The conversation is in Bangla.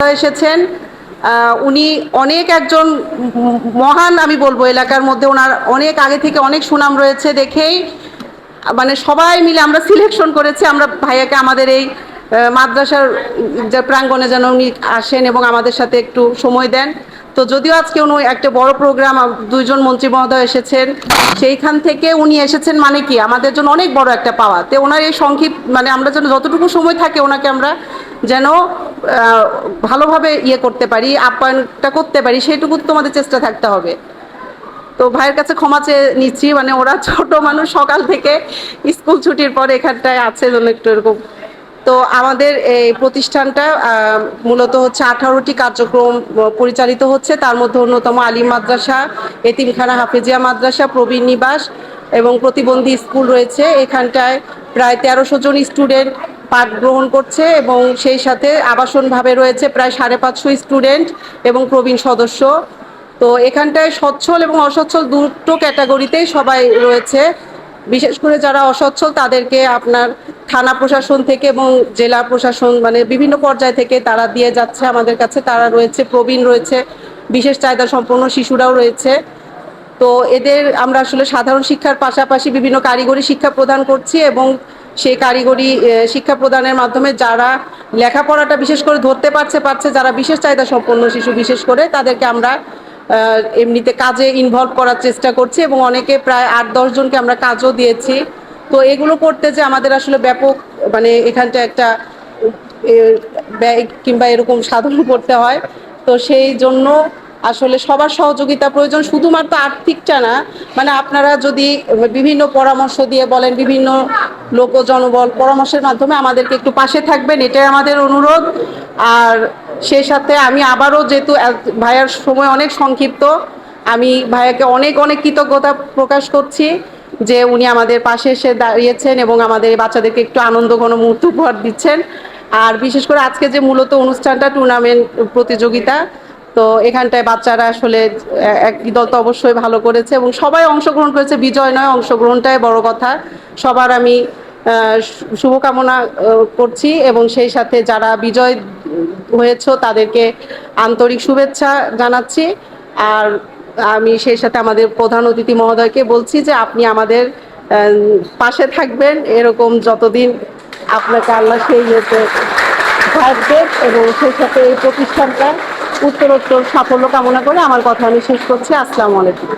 মহোদয় এসেছেন। উনি অনেক একজন মহান, আমি বলবো এলাকার মধ্যে ওনার অনেক আগে থেকে অনেক সুনাম রয়েছে দেখেই মানে সবাই মিলে আমরা সিলেকশন করেছি আমরা ভাইয়াকে আমাদের এই মাদ্রাসার যে প্রাঙ্গণে যেন উনি আসেন এবং আমাদের সাথে একটু সময় দেন। তো যদিও আজকে উনি একটা বড় প্রোগ্রাম, দুইজন মন্ত্রী মহোদয় এসেছেন, সেইখান থেকে উনি এসেছেন মানে কি আমাদের জন্য অনেক বড় একটা পাওয়া। তো ওনার এই সংক্ষিপ্ত মানে আমরা যেন যতটুকু সময় থাকে ওনাকে আমরা যেন ভালোভাবে করতে পারি, আপ্যায়নটা করতে পারি, সেইটুকু তোমাদের চেষ্টা থাকতে হবে। তো ভাইয়ের কাছে ক্ষমা চেয়ে নিচ্ছি, মানে ওরা ছোট মানুষ, সকাল থেকে স্কুল ছুটির পর এখানটায় আছে জন্য একটু এরকম। তো আমাদের এই প্রতিষ্ঠানটা মূলত হচ্ছে 18টি কার্যক্রম পরিচালিত হচ্ছে, তার মধ্যে অন্যতম আলিম মাদ্রাসা, এতিমখানা হাফেজিয়া মাদ্রাসা, প্রবীণ নিবাস এবং প্রতিবন্ধী স্কুল রয়েছে। এখানটায় প্রায় 1300 জন স্টুডেন্ট পাঠ গ্রহণ করছে এবং সেই সাথে আবাসনভাবে রয়েছে প্রায় 550 স্টুডেন্ট এবং প্রবীণ সদস্য। তো এখানটায় সচ্ছল এবং অসচ্ছল দুটো ক্যাটাগরিতেই সবাই রয়েছে। বিশেষ করে যারা অসচ্ছল তাদেরকে আপনার থানা প্রশাসন থেকে এবং জেলা প্রশাসন মানে বিভিন্ন পর্যায় থেকে তারা দিয়ে যাচ্ছে আমাদের কাছে। তারা রয়েছে, প্রবীণ রয়েছে, বিশেষ চাহিদা সম্পন্ন শিশুরাও রয়েছে। তো এদের আমরা আসলে সাধারণ শিক্ষার পাশাপাশি বিভিন্ন কারিগরি শিক্ষা প্রদান করছি এবং সেই কারিগরি শিক্ষা প্রদানের মাধ্যমে যারা লেখাপড়াটা বিশেষ করে ধরতে পারছে, যারা বিশেষ চাহিদা সম্পন্ন শিশু বিশেষ করে তাদেরকে আমরা এমনিতে কাজে ইনভলভ করার চেষ্টা করছি এবং অনেকে প্রায় 8-10 জনকে আমরা কাজও দিয়েছি। তো এগুলো করতে যে আমাদের আসলে ব্যাপক মানে এখানটা একটা ব্যয় কিংবা এরকম সাধন করতে হয়। তো সেই জন্য আসলে সবার সহযোগিতা প্রয়োজন, শুধুমাত্র আর্থিকটা না, মানে আপনারা যদি বিভিন্ন পরামর্শ দিয়ে বলেন, বিভিন্ন লোক জনবল পরামর্শের মাধ্যমে আমাদেরকে একটু পাশে থাকবেন, এটাই আমাদের অনুরোধ। আর সেই সাথে আমি আবারও, যেহেতু ভাইয়ার সময় অনেক সংক্ষিপ্ত, আমি ভাইয়াকে অনেক অনেক কৃতজ্ঞতা প্রকাশ করছি যে উনি আমাদের পাশে এসে দাঁড়িয়েছেন এবং আমাদের বাচ্চাদেরকে একটু আনন্দ ঘন মুহূর্ত উপহার দিচ্ছেন। আর বিশেষ করে আজকে যে মূলত অনুষ্ঠানটা টুর্নামেন্ট প্রতিযোগিতা, তো এখানটায় বাচ্চারা আসলে একই দল তো অবশ্যই ভালো করেছে এবং সবাই অংশগ্রহণ করেছে, বিজয় নয় অংশগ্রহণটাই বড় কথা। সবার আমি শুভকামনা করছি এবং সেই সাথে যারা বিজয় হয়েছে তাদেরকে আন্তরিক শুভেচ্ছা জানাচ্ছি। আর আমি সেই সাথে আমাদের প্রধান অতিথি মহোদয়কে বলছি যে আপনি আমাদের পাশে থাকবেন, এরকম যতদিন আপনাকে আল্লাহ সেই ইয়েতে থাকবে এবং সেই সাথে এই প্রতিষ্ঠানটা উত্তরোত্তর সাফল্য কামনা করে আমার কথা আমি শেষ করছি। আসসালামু আলাইকুম।